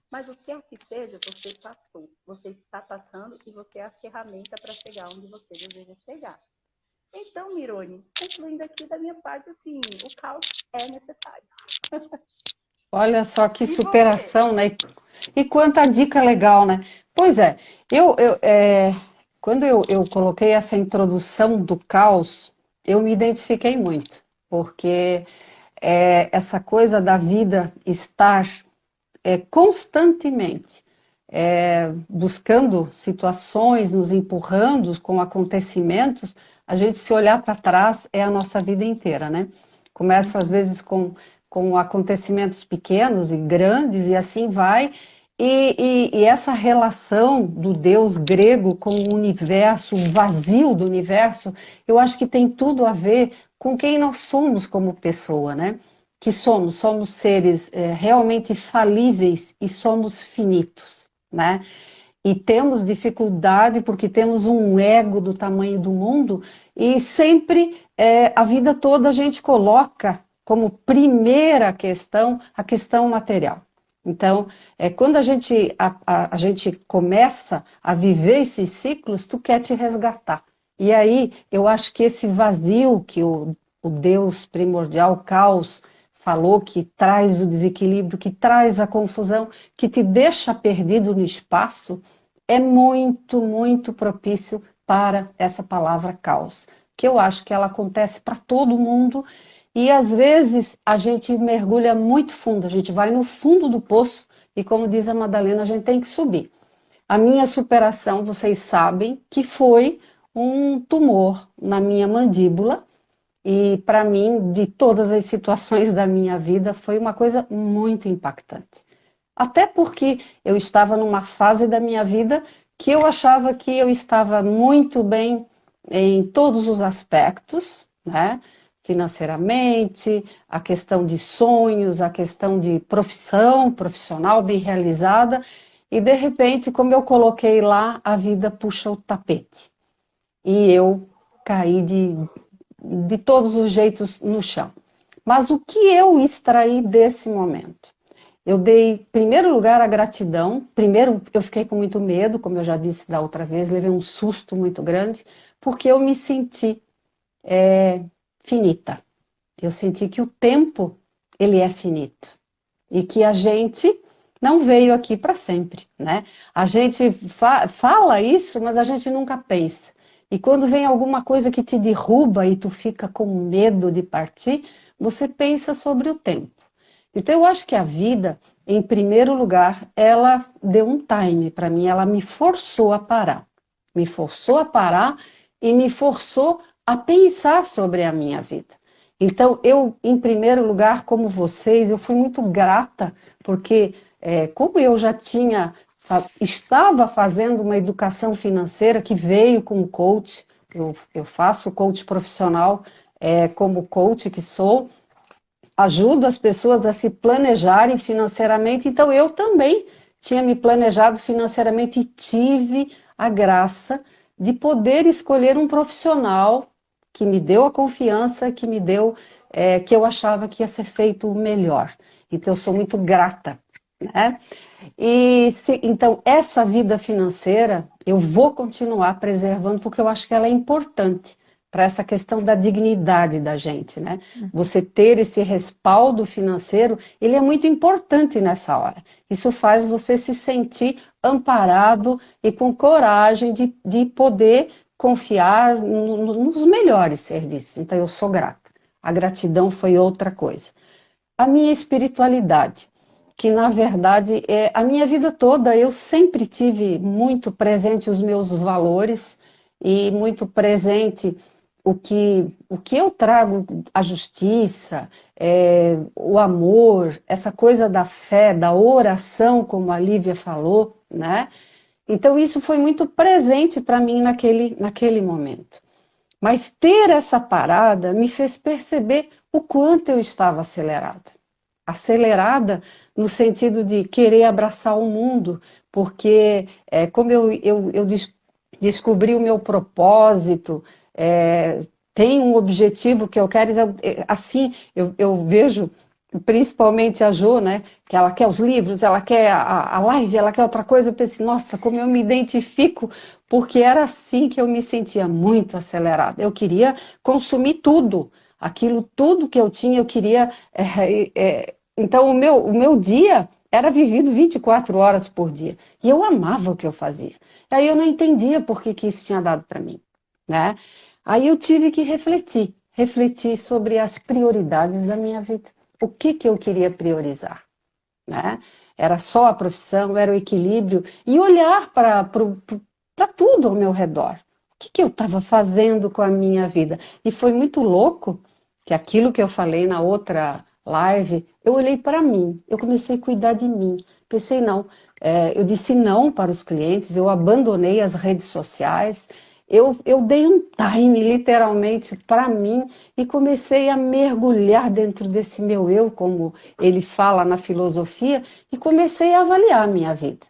mas o que é que seja, você passou, você está passando e você é a ferramenta para chegar onde você deseja chegar. Então, Mirone, concluindo aqui da minha parte, assim, o caos é necessário. Olha só que E superação, né? E quanta dica legal, né? Pois é, quando eu coloquei essa introdução do caos, eu me identifiquei muito, porque essa coisa da vida estar constantemente buscando situações, nos empurrando com acontecimentos, a gente se olhar para trás é a nossa vida inteira, né? Começa às vezes com acontecimentos pequenos e grandes e assim vai, e essa relação do Deus grego com o universo, o vazio do universo, eu acho que tem tudo a ver com quem nós somos como pessoa, né? Que somos seres realmente falíveis e somos finitos, né? E temos dificuldade porque temos um ego do tamanho do mundo e sempre, a vida toda a gente coloca como primeira questão a questão material. Então, quando a gente começa a viver esses ciclos, tu quer te resgatar. E aí, eu acho que esse vazio que o Deus primordial, o caos, falou, que traz o desequilíbrio, que traz a confusão, que te deixa perdido no espaço, é muito, muito propício para essa palavra caos, que eu acho que ela acontece para todo mundo e às vezes a gente mergulha muito fundo, a gente vai no fundo do poço e, como diz a Madalena, a gente tem que subir. A minha superação, vocês sabem, que foi um tumor na minha mandíbula. E para mim, de todas as situações da minha vida, foi uma coisa muito impactante. Até porque eu estava numa fase da minha vida que eu achava que eu estava muito bem em todos os aspectos, né? Financeiramente, a questão de sonhos, a questão de profissional bem realizada, e de repente, como eu coloquei lá, a vida puxa o tapete. E eu caí de todos os jeitos no chão. Mas o que eu extraí desse momento? Eu dei, em primeiro lugar, a gratidão. Primeiro, eu fiquei com muito medo, como eu já disse da outra vez, levei um susto muito grande, porque eu me senti finita. Eu senti que o tempo, ele é finito. E que a gente não veio aqui para sempre, né? A gente fala isso, mas a gente nunca pensa. E quando vem alguma coisa que te derruba e tu fica com medo de partir, você pensa sobre o tempo. Então eu acho que a vida, em primeiro lugar, ela deu um time para mim, ela me forçou a parar. Me forçou a parar e me forçou a pensar sobre a minha vida. Então eu, em primeiro lugar, como vocês, eu fui muito grata, porque como eu já estava fazendo uma educação financeira que veio com o coach, eu faço coach profissional como coach que sou, ajudo as pessoas a se planejarem financeiramente, então eu também tinha me planejado financeiramente e tive a graça de poder escolher um profissional que me deu a confiança, que me deu, que eu achava que ia ser feito o melhor. Então eu sou muito grata, né? Então, essa vida financeira eu vou continuar preservando porque eu acho que ela é importante para essa questão da dignidade da gente, né? Você ter esse respaldo financeiro, ele é muito importante nessa hora. Isso faz você se sentir amparado e com coragem de poder confiar nos melhores serviços. Então, eu sou grata. A gratidão foi outra coisa. A minha espiritualidade, que na verdade a minha vida toda eu sempre tive muito presente os meus valores e muito presente o que eu trago, a justiça, o amor, essa coisa da fé, da oração, como a Lívia falou, né? Então isso foi muito presente para mim naquele momento. Mas ter essa parada me fez perceber o quanto eu estava acelerada. Acelerada no sentido de querer abraçar o mundo, porque como eu descobri o meu propósito, tem um objetivo que eu quero, então, assim, eu vejo principalmente a Jo, né, que ela quer os livros, ela quer a live, ela quer outra coisa, eu pensei, nossa, como eu me identifico, porque era assim que eu me sentia muito acelerada, eu queria consumir tudo, aquilo tudo que eu tinha, eu queria, então o meu dia era vivido 24 horas por dia, e eu amava o que eu fazia, aí eu não entendia por que isso tinha dado para mim, né, aí eu tive que refletir sobre as prioridades da minha vida, o que eu queria priorizar, né? Era só a profissão, era o equilíbrio, e olhar para tudo ao meu redor. O que eu estava fazendo com a minha vida? E foi muito louco que aquilo que eu falei na outra live, eu olhei para mim, eu comecei a cuidar de mim. Pensei, não, eu disse não para os clientes, eu abandonei as redes sociais, eu dei um time, literalmente, para mim e comecei a mergulhar dentro desse meu eu, como ele fala na filosofia, e comecei a avaliar a minha vida.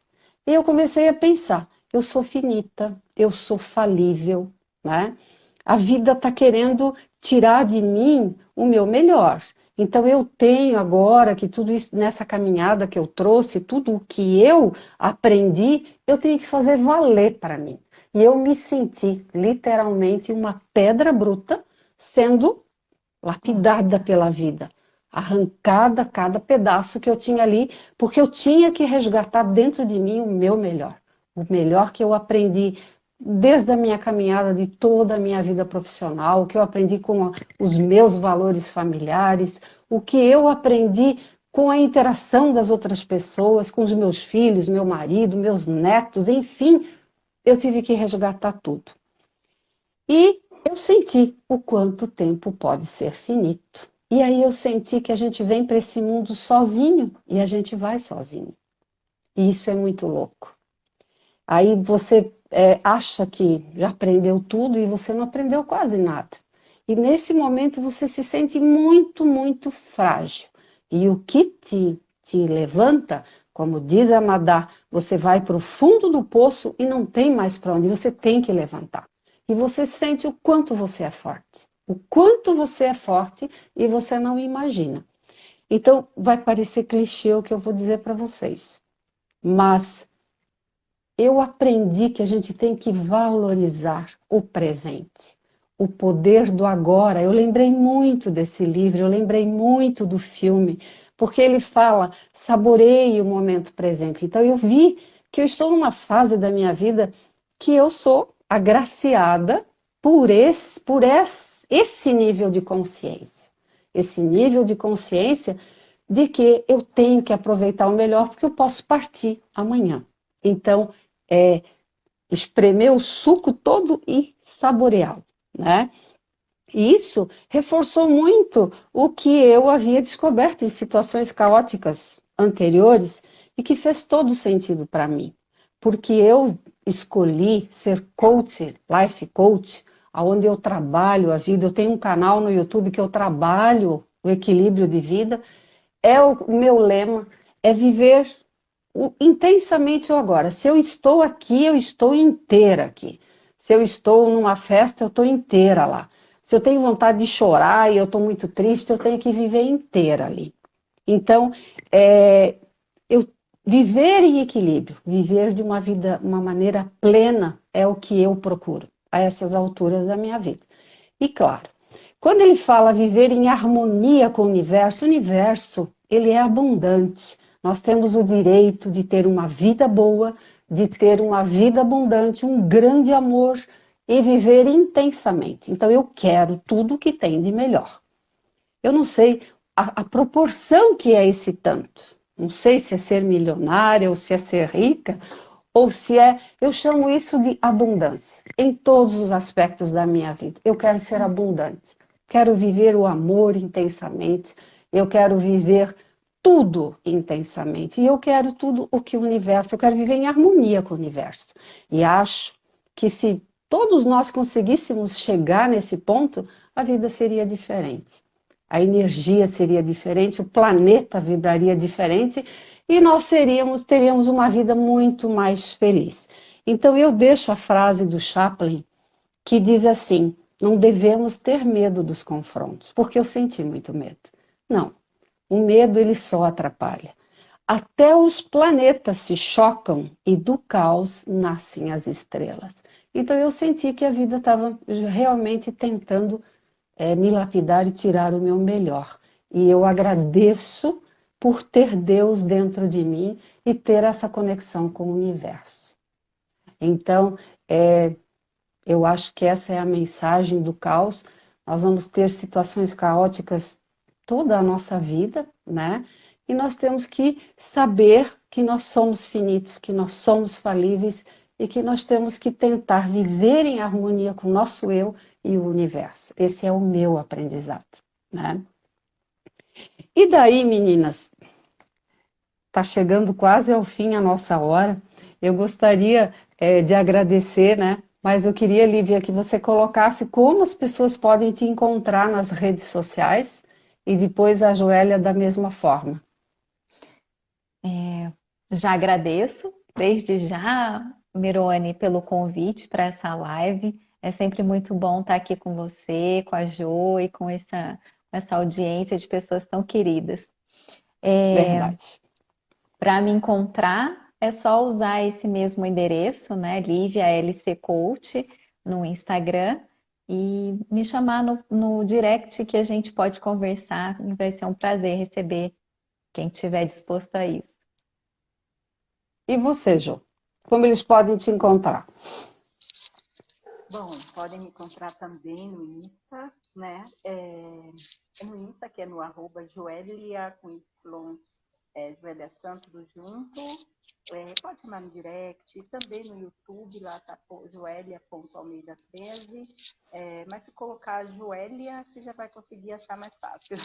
E eu comecei a pensar, eu sou finita, eu sou falível, né? A vida está querendo tirar de mim o meu melhor. Então eu tenho agora que tudo isso, nessa caminhada que eu trouxe, tudo o que eu aprendi, eu tenho que fazer valer para mim. E eu me senti literalmente uma pedra bruta sendo lapidada pela vida, arrancada cada pedaço que eu tinha ali, porque eu tinha que resgatar dentro de mim o melhor que eu aprendi desde a minha caminhada de toda a minha vida profissional, o que eu aprendi com os meus valores familiares, o que eu aprendi com a interação das outras pessoas, com os meus filhos, meu marido, meus netos, enfim, eu tive que resgatar tudo. E eu senti o quanto o tempo pode ser finito. E aí eu senti que a gente vem para esse mundo sozinho e a gente vai sozinho. E isso é muito louco. Aí você acha que já aprendeu tudo e você não aprendeu quase nada. E nesse momento você se sente muito, muito frágil. E o que te levanta, como diz a Madá, você vai para o fundo do poço e não tem mais para onde, você tem que levantar. E você sente o quanto você é forte. O quanto você é forte e você não imagina. Então, vai parecer clichê o que eu vou dizer para vocês. Mas eu aprendi que a gente tem que valorizar o presente. O poder do agora. Eu lembrei muito desse livro, eu lembrei muito do filme, porque ele fala, saboreie o momento presente. Então eu vi que eu estou numa fase da minha vida que eu sou agraciada por esse nível de consciência. Esse nível de consciência de que eu tenho que aproveitar o melhor porque eu posso partir amanhã. Então, espremer o suco todo e saboreá-lo, né? E isso reforçou muito o que eu havia descoberto em situações caóticas anteriores e que fez todo sentido para mim. Porque eu escolhi ser coach, life coach, onde eu trabalho a vida. Eu tenho um canal no YouTube que eu trabalho o equilíbrio de vida. O meu lema é viver intensamente o agora. Se eu estou aqui, eu estou inteira aqui. Se eu estou numa festa, eu estou inteira lá. Se eu tenho vontade de chorar e eu estou muito triste, eu tenho que viver inteira ali. Então, viver em equilíbrio, viver de uma vida, uma maneira plena é o que eu procuro a essas alturas da minha vida. E claro, quando ele fala viver em harmonia com o universo, ele é abundante. Nós temos o direito de ter uma vida boa, de ter uma vida abundante, um grande amor e viver intensamente. Então eu quero tudo que tem de melhor. Eu não sei a proporção que é esse tanto. Não sei se é ser milionária ou se é ser rica, ou se é, eu chamo isso de abundância, em todos os aspectos da minha vida. Eu quero ser abundante, quero viver o amor intensamente, eu quero viver tudo intensamente, e eu quero tudo o que o universo, eu quero viver em harmonia com o universo. E acho que se todos nós conseguíssemos chegar nesse ponto, a vida seria diferente. A energia seria diferente, o planeta vibraria diferente, e nós teríamos uma vida muito mais feliz. Então eu deixo a frase do Chaplin que diz assim: não devemos ter medo dos confrontos, porque eu senti muito medo. Não, o medo ele só atrapalha. Até os planetas se chocam e do caos nascem as estrelas. Então eu senti que a vida estava realmente tentando me lapidar e tirar o meu melhor. E eu agradeço por ter Deus dentro de mim e ter essa conexão com o universo. Então, eu acho que essa é a mensagem do caos. Nós vamos ter situações caóticas toda a nossa vida, né? E nós temos que saber que nós somos finitos, que nós somos falíveis e que nós temos que tentar viver em harmonia com o nosso eu e o universo. Esse é o meu aprendizado, né? E daí, meninas, está chegando quase ao fim a nossa hora. Eu gostaria de agradecer, né? Mas eu queria, Lívia, que você colocasse como as pessoas podem te encontrar nas redes sociais e depois a Joélia da mesma forma. Já agradeço, desde já, Mirone, pelo convite para essa live. É sempre muito bom estar aqui com você, com a Jo e com essa audiência de pessoas tão queridas. Verdade. Para me encontrar, é só usar esse mesmo endereço, né? Lívia LC Coach, no Instagram, e me chamar no direct que a gente pode conversar. E vai ser um prazer receber quem estiver disposto a isso. E você, Jo? Como eles podem te encontrar? Bom, podem me encontrar também no Insta, né? No Insta, que é no @Joélia, com Y, Joélia Santos, tudo junto. Pode chamar no direct, também no YouTube, lá tá joelia.almeida13. Mas se colocar Joélia, você já vai conseguir achar mais fácil.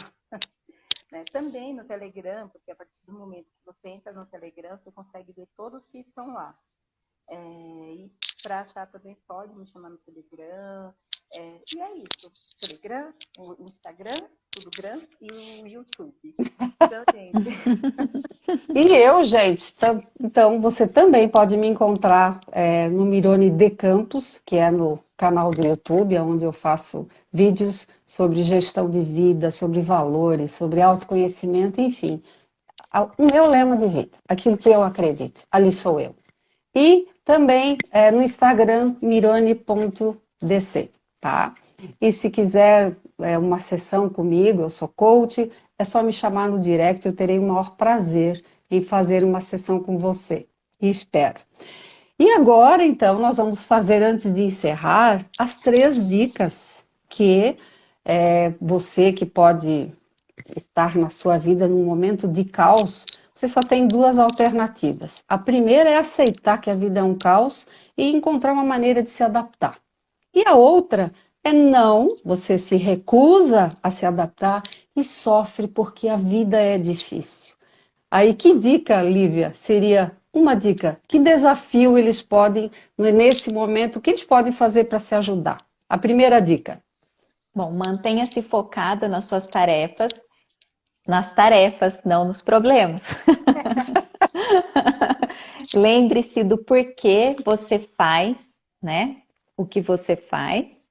Né? Também no Telegram, porque a partir do momento que você entra no Telegram, você consegue ver todos que estão lá. E para achar também pode me chamar no Telegram. E é isso. Telegram, o Instagram, tudo grande, e o YouTube. Então, gente. E eu, gente, então você também pode me encontrar no Mirone de Campos, que é no canal do YouTube, onde eu faço vídeos sobre gestão de vida, sobre valores, sobre autoconhecimento, enfim. O meu lema de vida, aquilo que eu acredito, ali sou eu. E também no Instagram, mirone.dc, tá? E se quiser uma sessão comigo, eu sou coach, é só me chamar no direct, eu terei o maior prazer em fazer uma sessão com você. E espero. E agora, então, nós vamos fazer, antes de encerrar, as 3 dicas que você que pode estar na sua vida num momento de caos, você só tem 2 alternativas. A primeira é aceitar que a vida é um caos e encontrar uma maneira de se adaptar. E a outra é não, você se recusa a se adaptar e sofre porque a vida é difícil. Aí que dica, Lívia, seria uma dica? Que desafio eles podem, nesse momento, o que eles podem fazer para se ajudar? A primeira dica. Bom, mantenha-se focada nas suas tarefas, não nos problemas. Lembre-se do porquê você faz, né? O que você faz.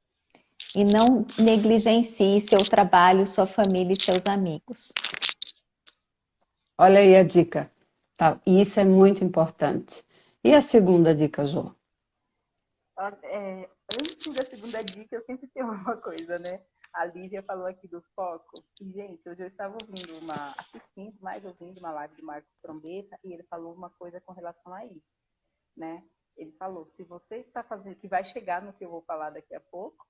E não negligencie seu trabalho, sua família e seus amigos. Olha aí a dica. Tá? E isso é muito importante. E a segunda dica, Jô? Antes da segunda dica, eu sempre tenho uma coisa, né? A Lívia falou aqui do foco. E, gente, hoje eu estava ouvindo uma live do Marcos Trombeta, e ele falou uma coisa com relação a isso, né? Ele falou, se você está fazendo, que vai chegar no que eu vou falar daqui a pouco,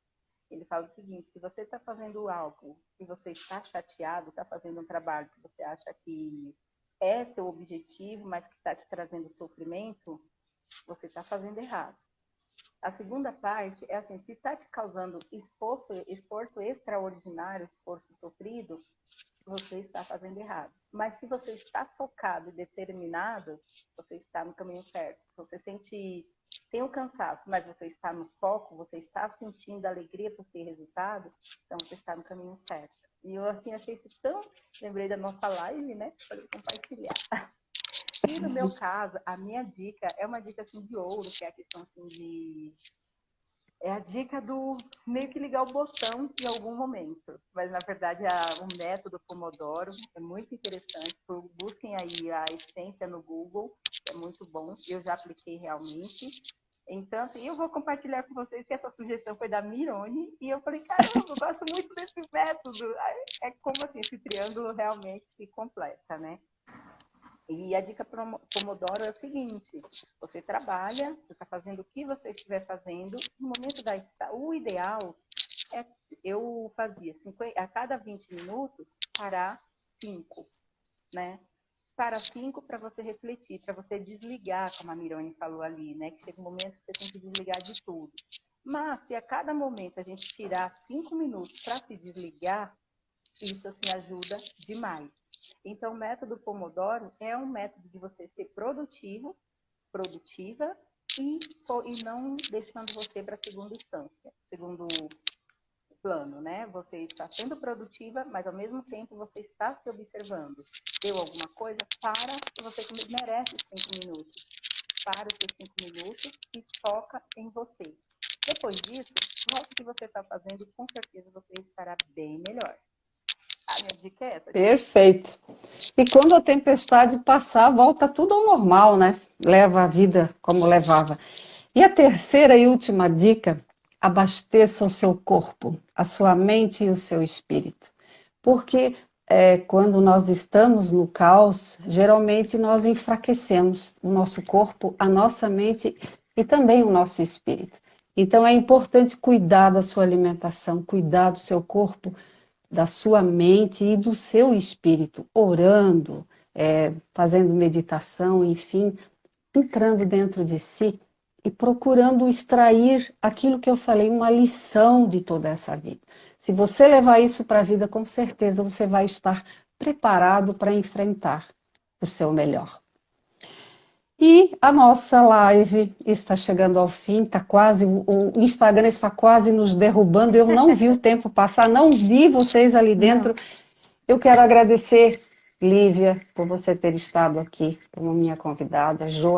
ele fala o seguinte, se você está fazendo algo e você está chateado, está fazendo um trabalho que você acha que é seu objetivo, mas que está te trazendo sofrimento, você está fazendo errado. A segunda parte é assim, se está te causando esforço extraordinário, esforço sofrido, você está fazendo errado. Mas se você está focado e determinado, você está no caminho certo. Você tem o cansaço, mas você está no foco, você está sentindo alegria por ter resultado, então você está no caminho certo. E eu assim, achei isso tão... Lembrei da nossa live, né? Para compartilhar. E no meu caso, a minha dica é uma dica assim de ouro, que é a questão assim de... É a dica do meio que ligar o botão em algum momento. Mas, na verdade, o método Pomodoro é muito interessante. Busquem aí a essência no Google, é muito bom. Eu já apliquei realmente. Então, assim, eu vou compartilhar com vocês que essa sugestão foi da Mirone. E eu falei, caramba, eu gosto muito desse método. É como assim, esse triângulo realmente se completa, né? E a dica Pomodoro é o seguinte, você trabalha, você está fazendo o que você estiver fazendo, no momento o ideal é, eu fazia 50, a cada 20 minutos, parar 5, né? Para 5 para você refletir, para você desligar, como a Mirone falou ali, né? Que chega um momento que você tem que desligar de tudo. Mas se a cada momento a gente tirar 5 minutos para se desligar, isso assim ajuda demais. Então, o método Pomodoro é um método de você ser produtiva e não deixando você para segundo plano, né? Você está sendo produtiva, mas ao mesmo tempo você está se observando. Deu alguma coisa? Você merece 5 minutos. Para os seus 5 minutos e foca em você. Depois disso, volta o que você está fazendo e com certeza você estará bem melhor. A minha dica é essa. Perfeito. E quando a tempestade passar, volta tudo ao normal, né? Leva a vida como levava. E a terceira e última dica, abasteça o seu corpo, a sua mente e o seu espírito. Porque quando nós estamos no caos, geralmente nós enfraquecemos o nosso corpo, a nossa mente e também o nosso espírito. Então é importante cuidar da sua alimentação, cuidar do seu corpo, da sua mente e do seu espírito, orando, fazendo meditação, enfim, entrando dentro de si e procurando extrair aquilo que eu falei, uma lição de toda essa vida. Se você levar isso para a vida, com certeza você vai estar preparado para enfrentar o seu melhor. E a nossa live está chegando ao fim, o Instagram está quase nos derrubando. Eu não vi o tempo passar, não vi vocês ali dentro. Não. Eu quero agradecer, Lívia, por você ter estado aqui como minha convidada, Jô,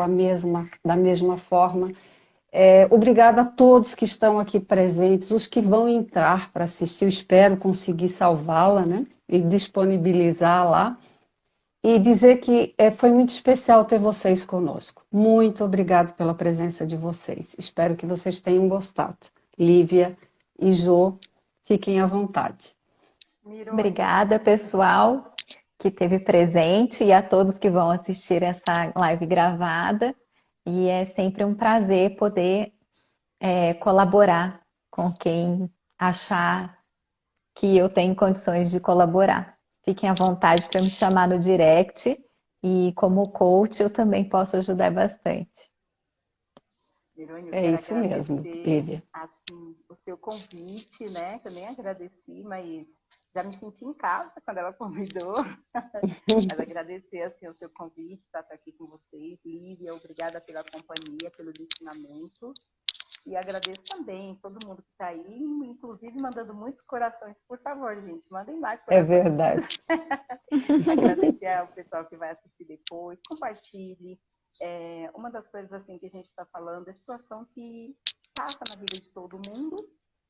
da mesma forma. Obrigada a todos que estão aqui presentes, os que vão entrar para assistir. Eu espero conseguir salvá-la, né? E disponibilizar lá. E dizer que foi muito especial ter vocês conosco. Muito obrigado pela presença de vocês. Espero que vocês tenham gostado. Lívia e Jô, fiquem à vontade. Obrigada, pessoal, que esteve presente e a todos que vão assistir essa live gravada. E é sempre um prazer poder colaborar com quem achar que eu tenho condições de colaborar. Fiquem à vontade para me chamar no direct e como coach eu também posso ajudar bastante. Mirone, é isso mesmo, Lívia. Assim, o seu convite, né? Que eu nem agradeci, mas já me senti em casa quando ela convidou. Mas agradecer assim, o seu convite, estar aqui com vocês. Lívia, obrigada pela companhia, pelos ensinamentos. E agradeço também todo mundo que está aí, inclusive mandando muitos corações. Por favor, gente, mandem mais corações. É verdade. Agradecer ao pessoal que vai assistir depois. Compartilhe. Uma das coisas assim que a gente está falando é a situação que passa na vida de todo mundo.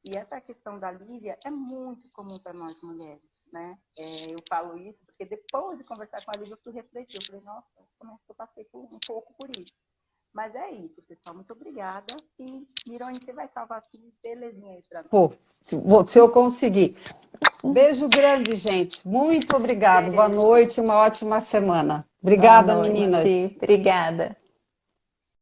E essa questão da Lívia é muito comum para nós mulheres, né? Eu falo isso porque Porque depois de conversar com a Lívia, eu fui refletir. Eu falei, nossa, como é que eu passei um pouco por isso. Mas é isso, pessoal. Muito obrigada. E, Mirone, você vai salvar tudo, belezinha aí pra nós. Pô, se eu conseguir. Beijo grande, gente. Muito obrigado. Boa noite, uma ótima semana. Obrigada, Boa noite. meninas. Obrigada.